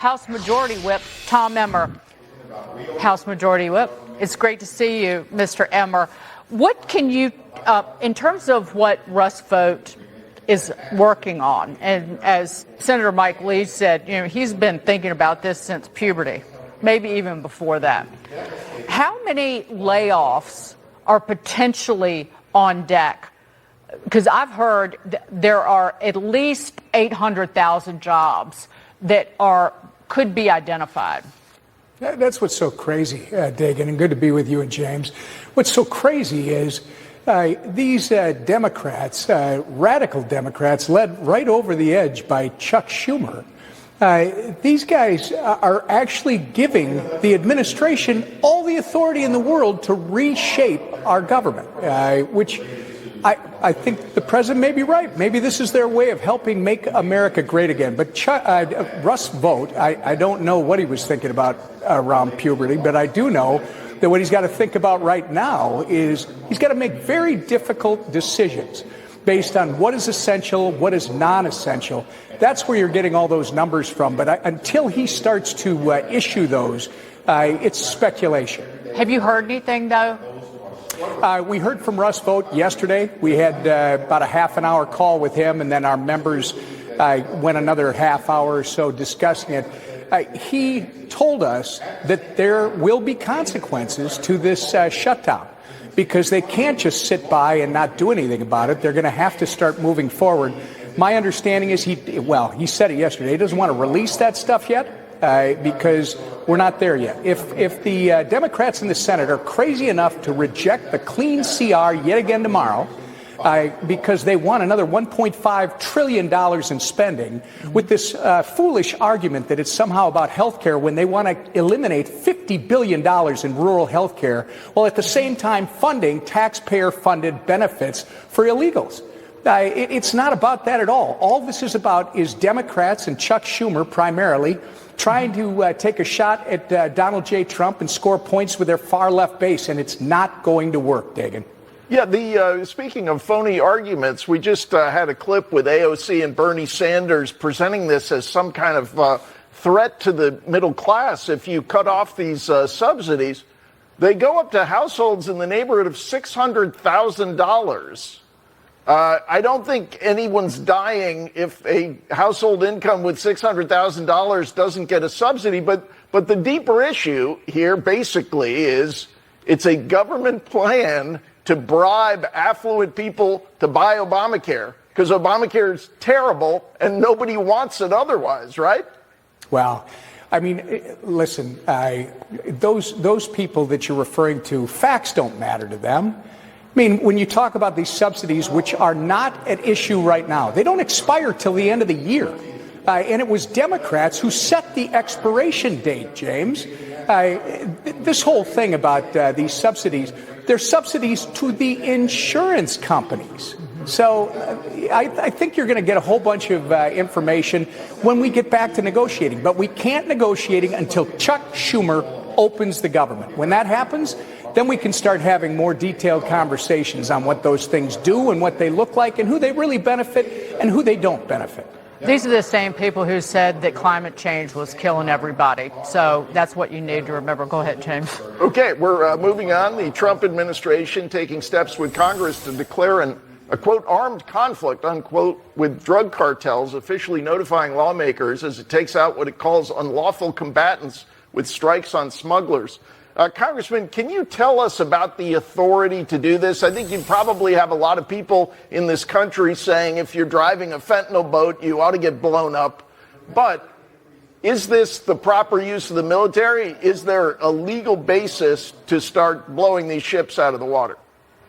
House Majority Whip Tom Emmer. House Majority Whip, it's great to see you, Mr. Emmer. What can you, in terms of what Russ Vought is working on, and as Senator Mike Lee said, he's been thinking about this since puberty, maybe even before that. How many layoffs are potentially on deck? Because I've heard there are at least 800,000 jobs that could be identified. That's what's so crazy, Dagan, and good to be with you and James. What's so crazy is these Democrats, radical Democrats, led right over the edge by Chuck Schumer. These guys are actually giving the administration all the authority in the world to reshape our government, which I think the president may be right. Maybe this is their way of helping make America great again. But Russ Vought, I don't know what he was thinking about around puberty, but I do know that what he's got to think about right now is he's got to make very difficult decisions based on what is essential, what is non-essential. That's where you're getting all those numbers from. But until he starts to issue those, it's speculation. Have you heard anything, though? We heard from Russ Vought yesterday. We had about a half an hour call with him, and then our members went another half hour or so discussing it. He told us that there will be consequences to this shutdown because they can't just sit by and not do anything about it. They're going to have to start moving forward. My understanding is he said it yesterday. He doesn't want to release that stuff yet. Because we're not there yet. If the Democrats in the Senate are crazy enough to reject the clean CR yet again tomorrow, because they want another $1.5 trillion in spending with this foolish argument that it's somehow about health care when they want to eliminate $50 billion in rural health care, while at the same time funding taxpayer-funded benefits for illegals. It's not about that at all. All this is about is Democrats and Chuck Schumer primarily trying to take a shot at Donald J. Trump and score points with their far left base, and it's not going to work, Dagan. Yeah, speaking of phony arguments, we just had a clip with AOC and Bernie Sanders presenting this as some kind of threat to the middle class. If you cut off these subsidies, they go up to households in the neighborhood of $600,000. I don't think anyone's dying if a household income with $600,000 doesn't get a subsidy. But the deeper issue here basically is it's a government plan to bribe affluent people to buy Obamacare because Obamacare is terrible and nobody wants it otherwise, right? Well, I mean, listen, those people that you're referring to, facts don't matter to them. I mean, when you talk about these subsidies, which are not at issue right now, they don't expire till the end of the year. And it was Democrats who set the expiration date, James. This whole thing about these subsidies, they're subsidies to the insurance companies. So I think you're going to get a whole bunch of information when we get back to negotiating. But we can't negotiating until Chuck Schumer opens the government. When that happens, then we can start having more detailed conversations on what those things do and what they look like and who they really benefit and who they don't benefit. These are the same people who said that climate change was killing everybody. So that's what you need to remember. Go ahead, James. Okay, we're moving on. The Trump administration taking steps with Congress to declare a quote, armed conflict, unquote, with drug cartels, officially notifying lawmakers as it takes out what it calls unlawful combatants with strikes on smugglers. Congressman, can you tell us about the authority to do this? I think you probably have a lot of people in this country saying if you're driving a fentanyl boat, you ought to get blown up. But is this the proper use of the military? Is there a legal basis to start blowing these ships out of the water?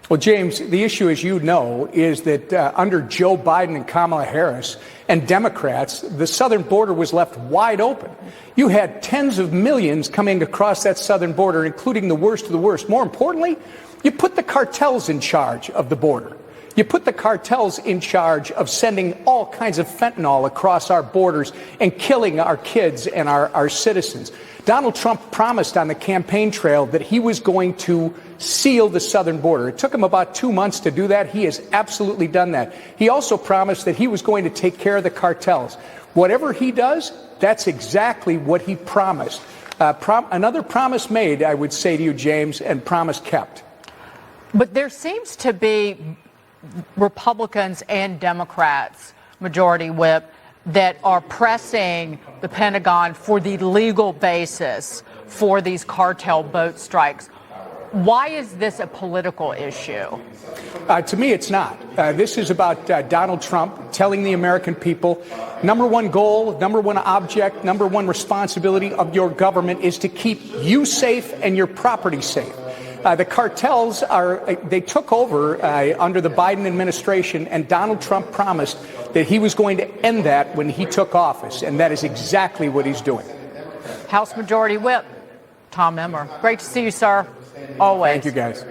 Well, James, the issue, as you know, is that under Joe Biden and Kamala Harris and Democrats, the southern border was left wide open. You had tens of millions coming across that southern border, including the worst of the worst. More importantly, you put the cartels in charge of the border. You put the cartels in charge of sending all kinds of fentanyl across our borders and killing our kids and our citizens. Donald Trump promised on the campaign trail that he was going to seal the southern border. It took him about 2 months to do that. He has absolutely done that. He also promised that he was going to take care of the cartels. Whatever he does, that's exactly what he promised. Another promise made, I would say to you, James, and promise kept. But there seems to be Republicans and Democrats, Majority Whip, that are pressing the Pentagon for the legal basis for these cartel boat strikes. Why is this a political issue? To me, it's not. This is about Donald Trump telling the American people, number one goal, number one object, number one responsibility of your government is to keep you safe and your property safe. The cartels they took over under the Biden administration, and Donald Trump promised that he was going to end that when he took office, and that is exactly what he's doing. House Majority Whip Tom Emmer. Great to see you, sir. Always. Thank you, guys.